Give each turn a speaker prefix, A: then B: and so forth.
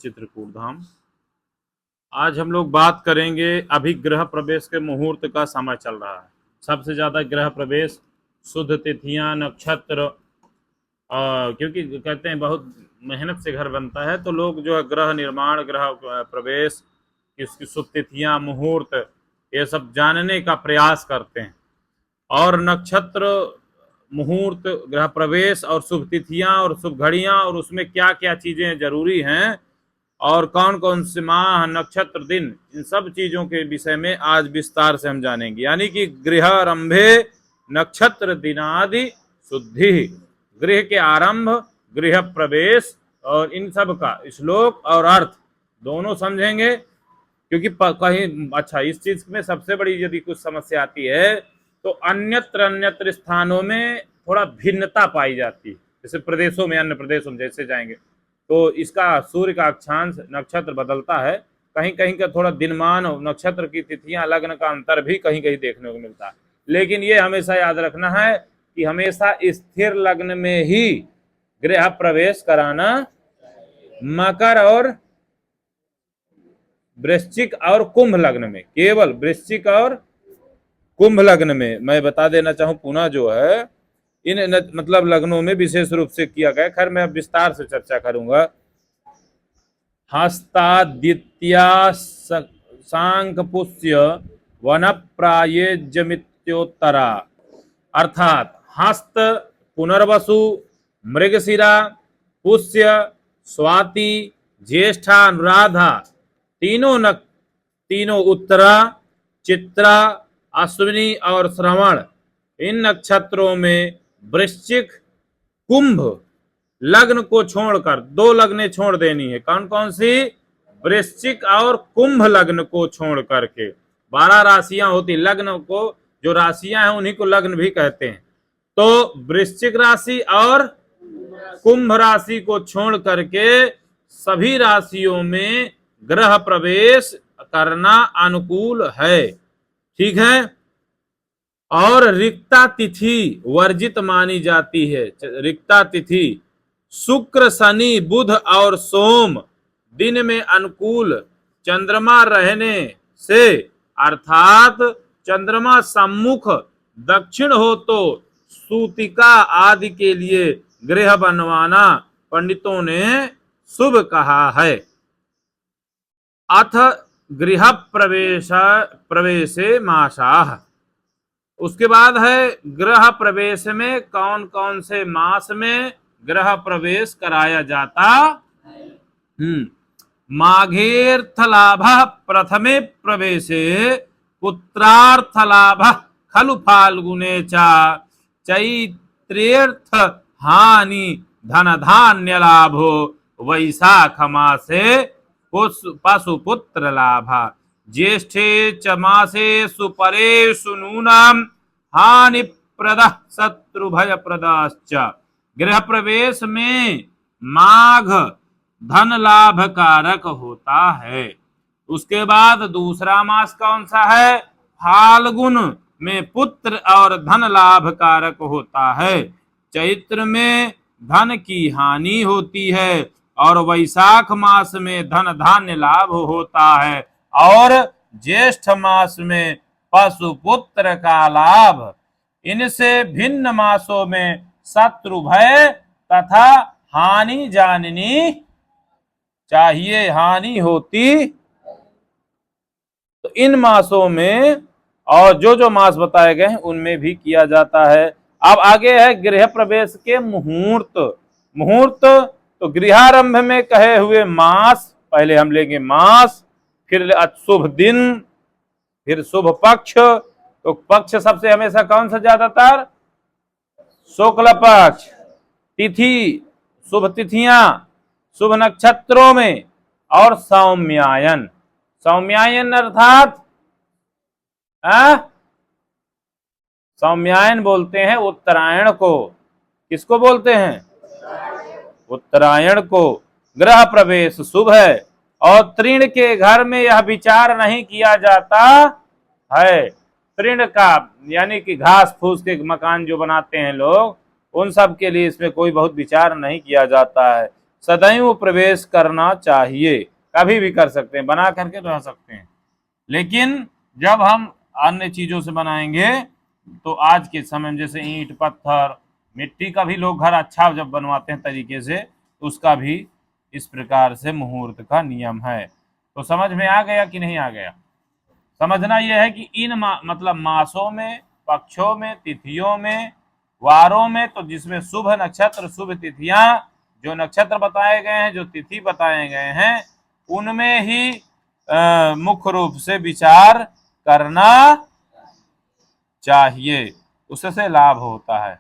A: चित्रकूट धाम। आज हम लोग बात करेंगे, अभी गृह प्रवेश के मुहूर्त का समय चल रहा है। सबसे ज़्यादा गृह प्रवेश, शुद्ध तिथियां, नक्षत्र, क्योंकि कहते हैं बहुत मेहनत से घर बनता है, तो लोग जो है गृह निर्माण, गृह प्रवेश, इसकी शुभ तिथियां, मुहूर्त, ये सब जानने का प्रयास करते हैं। और नक्षत्र, मुहूर्त, गृह प्रवेश और शुभ तिथियां और शुभ घड़ियां, और उसमें क्या क्या चीज़ें जरूरी हैं और कौन कौन से माह, नक्षत्र, दिन, इन सब चीज़ों के विषय में आज विस्तार से हम जानेंगे। यानी कि गृहारंभे नक्षत्र दिनादि शुद्धि, गृह के आरंभ, गृह प्रवेश और इन सब का श्लोक और अर्थ दोनों समझेंगे। क्योंकि कहीं अच्छा, इस चीज में सबसे बड़ी यदि कुछ समस्या आती है तो अन्यत्र अन्यत्र स्थानों में थोड़ा भिन्नता पाई जाती है। जैसे प्रदेशों में, अन्य प्रदेशों में जैसे जाएंगे तो इसका सूर्य का अक्षांश, नक्षत्र बदलता है। कहीं कहीं का थोड़ा दिनमान और नक्षत्र की तिथियां, लग्न का अंतर भी कहीं कहीं देखने को मिलता है। लेकिन ये हमेशा याद रखना है कि हमेशा स्थिर लग्न में ही गृह प्रवेश कराना। मकर और वृश्चिक और कुंभ लग्न में, केवल वृश्चिक और कुंभ लग्न में, मैं बता देना चाहूं पुनः, जो है इन मतलब लग्नों में विशेष रूप से किया गया। खैर मैं अब विस्तार से चर्चा करूंगा। हस्तादित्या सांक पुष्य वन प्रायेज्यमित्योत्तरा, अर्थात हस्त, पुनर्वसु, मृगशिरा, पुष्य, स्वाति, ज्येष्ठा, अनुराधा, तीनों उत्तरा, चित्रा, अश्विनी और श्रवण, इन नक्षत्रों में वृश्चिक, कुंभ लग्न को छोड़कर, दो लग्नें छोड़ देनी है। कौन कौन सी? वृश्चिक और कुंभ लग्न को छोड़ करके 12 राशियां होती, लग्न को जो राशियां हैं उन्हीं को लग्न भी कहते हैं। तो वृश्चिक राशि और कुंभ राशि को छोड़ करके सभी राशियों में गृह प्रवेश करना अनुकूल है। ठीक है। और रिक्ता तिथि वर्जित मानी जाती है। रिक्ता तिथि शुक्र, शनि, बुध और सोम दिन में अनुकूल चंद्रमा रहने से, अर्थात चंद्रमा सम्मुख दक्षिण हो तो सूतिका आदि के लिए गृह बनवाना पंडितों ने शुभ कहा है। अथ गृह प्रवेशे मासाः, उसके बाद है गृह प्रवेश में कौन कौन से मास में गृह प्रवेश कराया जाता। माघेर्थ लाभ प्रथमे प्रवेशे पुत्रार्थ लाभ खलु फाल्गुने च चैत्रेर्थ हानि धन धान्य लाभो वैशाख मासे पशुपुत्र लाभ ज्येष्ठे च मासे सुपरेषु नूनाम हानि प्रद शत्रु भय प्रदश्च। गृह प्रवेश में माघ धन लाभ कारक होता है। उसके बाद दूसरा मास कौन सा है? फाल्गुन में पुत्र और धन लाभ कारक होता है। चैत्र में धन की हानि होती है और वैशाख मास में धन धान्य लाभ होता है। और ज्येष्ठ मास में पशुपुत्र का लाभ। इनसे भिन्न मासों में शत्रु भय तथा हानि जाननी चाहिए, हानि होती। तो इन मासों में और जो मास बताए गए हैं उनमें भी किया जाता है। अब आगे है गृह प्रवेश के मुहूर्त। मुहूर्त तो गृहारंभ में कहे हुए मास, पहले हम लेंगे मास, फिर शुभ दिन, फिर शुभ पक्ष। तो पक्ष सबसे हमेशा कौन सा ज्यादातर? शुक्ल पक्ष। तिथि, शुभ तिथियां शुभ नक्षत्रों में। और सौम्यायन, सौम्यायन अर्थात सौम्यायन बोलते हैं उत्तरायण को। किसको बोलते हैं? उत्तरायण को। गृह प्रवेश शुभ है और तृण के घर में यह विचार नहीं किया जाता है। तृण का यानी कि घास फूस के मकान जो बनाते हैं लोग, उन सब के लिए इसमें कोई बहुत विचार नहीं किया जाता है। सदैव प्रवेश करना चाहिए। कभी भी कर सकते हैं, बना करके रह सकते हैं, लेकिन जब हम अन्य चीजों से बनाएंगे तो आज के समय में जैसे ईंट पत्थर मिट्टी का भी लोग घर अच्छा जब बनवाते हैं तरीके से, तो उसका भी इस प्रकार से मुहूर्त का नियम है। तो समझ में आ गया कि नहीं आ गया? समझना यह है कि इन मतलब मासों में, पक्षों में, तिथियों में, वारों में, तो जिसमें शुभ नक्षत्र शुभ तिथियां, जो नक्षत्र बताए गए हैं, जो तिथि बताए गए हैं, उनमें ही मुख्य रूप से विचार करना चाहिए, उससे लाभ होता है।